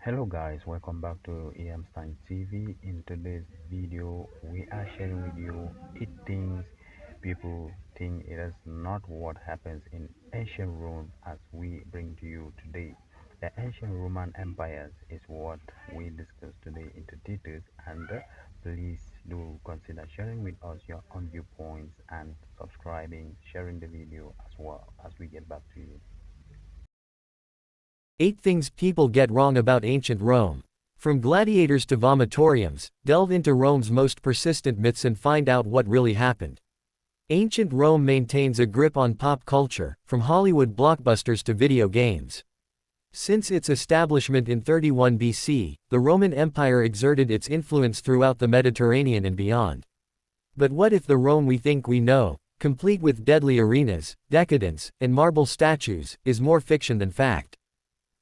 Hello guys, welcome back to Stein TV. In today's video, we are sharing with you 8 things people think it is not what happens in ancient Rome as we bring to you today. The ancient Roman empires is what we discuss today into details and please do consider sharing with us your own viewpoints and subscribing, sharing the video as well as we get back to you. 8 Things People Get Wrong About Ancient Rome. From gladiators to vomitoriums, delve into Rome's most persistent myths and find out what really happened. Ancient Rome maintains a grip on pop culture, from Hollywood blockbusters to video games. Since its establishment in 31 BC, the Roman Empire exerted its influence throughout the Mediterranean and beyond. But what if the Rome we think we know, complete with deadly arenas, decadence, and marble statues, is more fiction than fact?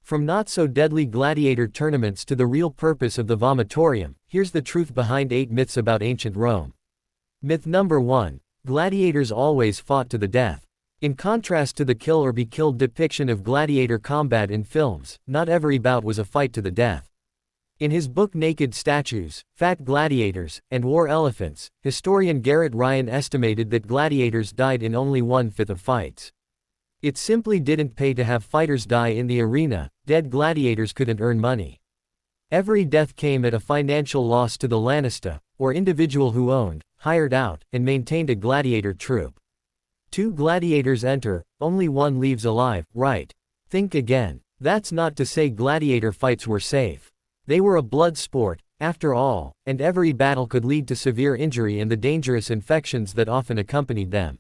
From not-so-deadly gladiator tournaments to the real purpose of the vomitorium, here's the truth behind 8 myths about ancient Rome. Myth number 1. Gladiators always fought to the death. In contrast to the kill or be killed depiction of gladiator combat in films, not every bout was a fight to the death. In his book Naked Statues, Fat Gladiators, and War Elephants, historian Garrett Ryan estimated that gladiators died in only 1/5 of fights. It simply didn't pay to have fighters die in the arena, dead gladiators couldn't earn money. Every death came at a financial loss to the lanista, or individual who owned, hired out, and maintained a gladiator troupe. 2 gladiators enter, only one leaves alive, right? Think again. That's not to say gladiator fights were safe. They were a blood sport, after all, and every battle could lead to severe injury and the dangerous infections that often accompanied them.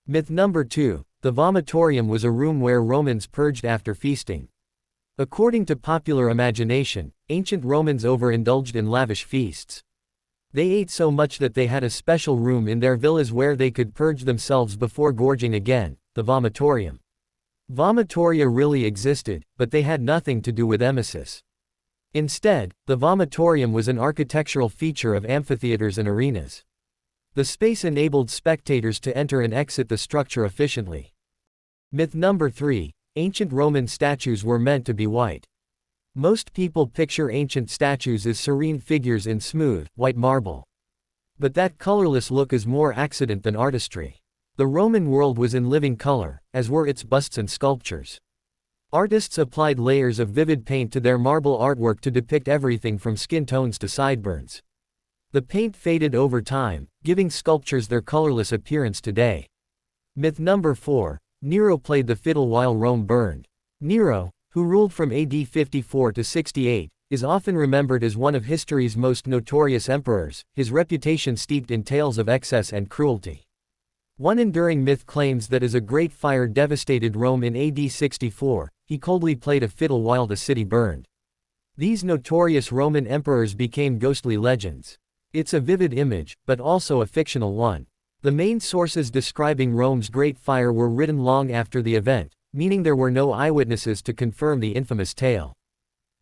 Myth number 2. The vomitorium was a room where Romans purged after feasting. According to popular imagination, ancient Romans overindulged in lavish feasts. They ate so much that they had a special room in their villas where they could purge themselves before gorging again, the vomitorium. Vomitoria really existed, but they had nothing to do with emesis. Instead, the vomitorium was an architectural feature of amphitheaters and arenas. The space enabled spectators to enter and exit the structure efficiently. Myth number 3. Ancient Roman statues were meant to be white. Most people picture ancient statues as serene figures in smooth, white marble. But that colorless look is more accident than artistry. The Roman world was in living color, as were its busts and sculptures. Artists applied layers of vivid paint to their marble artwork to depict everything from skin tones to sideburns. The paint faded over time, giving sculptures their colorless appearance today. Myth number 4. Nero played the fiddle while Rome burned. Nero, who ruled from AD 54 to 68, is often remembered as one of history's most notorious emperors, his reputation steeped in tales of excess and cruelty. One enduring myth claims that as a great fire devastated Rome in AD 64, he coldly played a fiddle while the city burned. These notorious Roman emperors became ghostly legends. It's a vivid image, but also a fictional one. The main sources describing Rome's Great Fire were written long after the event, meaning there were no eyewitnesses to confirm the infamous tale.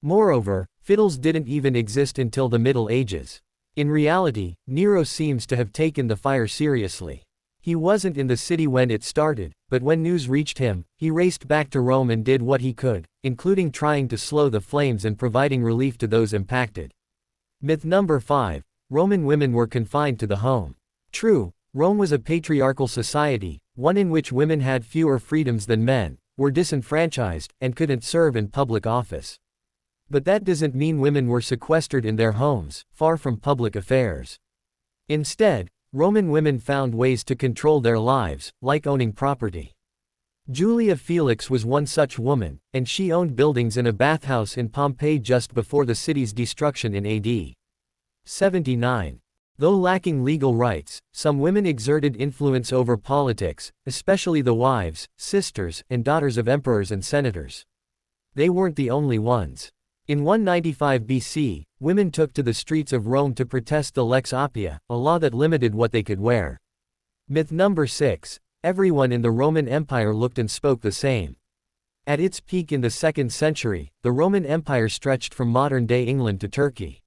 Moreover, fiddles didn't even exist until the Middle Ages. In reality, Nero seems to have taken the fire seriously. He wasn't in the city when it started, but when news reached him, he raced back to Rome and did what he could, including trying to slow the flames and providing relief to those impacted. Myth number 5. Roman women were confined to the home. True, Rome was a patriarchal society, one in which women had fewer freedoms than men, were disenfranchised, and couldn't serve in public office. But that doesn't mean women were sequestered in their homes, far from public affairs. Instead, Roman women found ways to control their lives, like owning property. Julia Felix was one such woman, and she owned buildings and a bathhouse in Pompeii just before the city's destruction in AD 79. Though lacking legal rights, some women exerted influence over politics, especially the wives, sisters, and daughters of emperors and senators. They weren't the only ones. In 195 BC, women took to the streets of Rome to protest the Lex Appia, a law that limited what they could wear. Myth number 6. Everyone in the Roman Empire looked and spoke the same. At its peak in the 2nd century, the Roman Empire stretched from modern-day England to Turkey.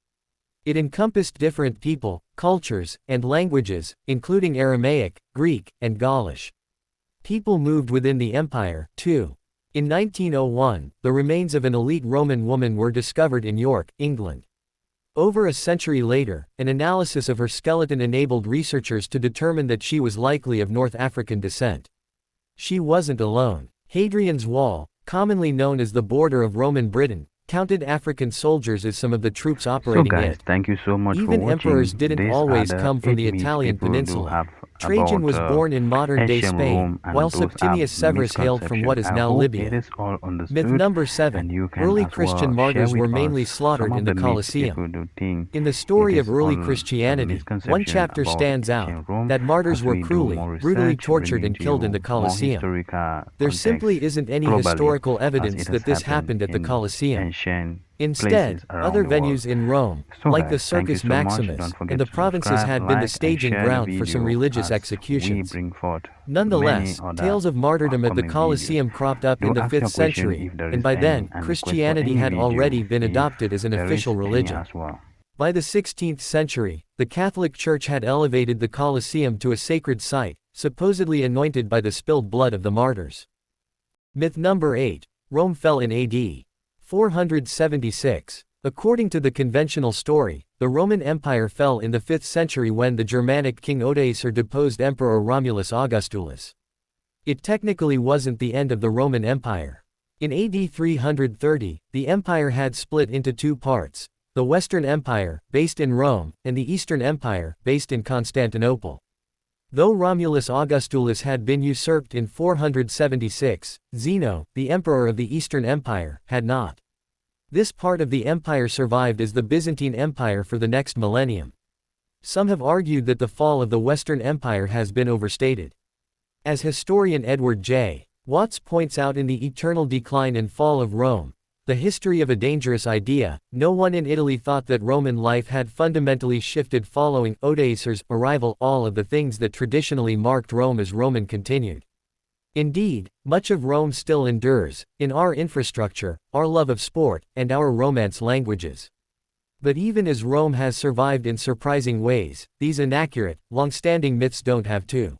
It encompassed different people, cultures, and languages, including Aramaic, Greek, and Gaulish. People moved within the empire, too. In 1901, the remains of an elite Roman woman were discovered in York, England. Over a century later, an analysis of her skeleton enabled researchers to determine that she was likely of North African descent. She wasn't alone. Hadrian's Wall, commonly known as the border of Roman Britain, counted African soldiers as some of the troops So operating guys, it. thank you so much for Even emperors watching. didn't These are always the come from 8 the myths Italian people do peninsula. have Trajan about was born in modern-day ancient Spain, Rome, while and those are Septimius Severus hailed from what misconceptions. is I now hope it Libya. is all Myth understood, number 7. and you can Early as Christian well share martyrs with were us mainly some slaughtered of in the the myths Colosseum. people do think In the it story is of early all a Christianity, one misconception chapter about stands out, ancient Rome. that martyrs As were we do cruelly, more brutally research, tortured bringing and to killed in you the more Colosseum. historical There context simply isn't any globally, historical as evidence it has that this happened happened at the in Colosseum. ancient Instead, places around other the world. venues in Rome, So like the guys, thank you Circus so much. Maximus, Don't and forget the to provinces subscribe, had been the like, and staging share the ground for some video, religious as we executions. bring forth many Nonetheless, other tales of martyrdom at the upcoming videos. Colosseum cropped up Do in the ask 5th your question century, if there and is by any, then, and request for Christianity any had video already been if adopted as an there is official any religion. as well. By the 16th century, the Catholic Church had elevated the Colosseum to a sacred site, supposedly anointed by the spilled blood of the martyrs. Myth number 8. Rome fell in AD 476. According to the conventional story, the Roman Empire fell in the 5th century when the Germanic king Odoacer deposed Emperor Romulus Augustulus. It technically wasn't the end of the Roman Empire. In AD 330, the empire had split into two parts: the Western Empire, based in Rome, and the Eastern Empire, based in Constantinople. Though Romulus Augustulus had been usurped in 476, Zeno, the emperor of the Eastern Empire, had not. This part of the empire survived as the Byzantine Empire for the next millennium. Some have argued that the fall of the Western Empire has been overstated. As historian Edward J. Watts points out in The Eternal Decline and Fall of Rome, The History of a Dangerous Idea, no one in Italy thought that Roman life had fundamentally shifted following Odoacer's arrival. All of the things that traditionally marked Rome as Roman continued. Indeed, much of Rome still endures, in our infrastructure, our love of sport, and our Romance languages. But even as Rome has survived in surprising ways, these inaccurate, long-standing myths don't have to.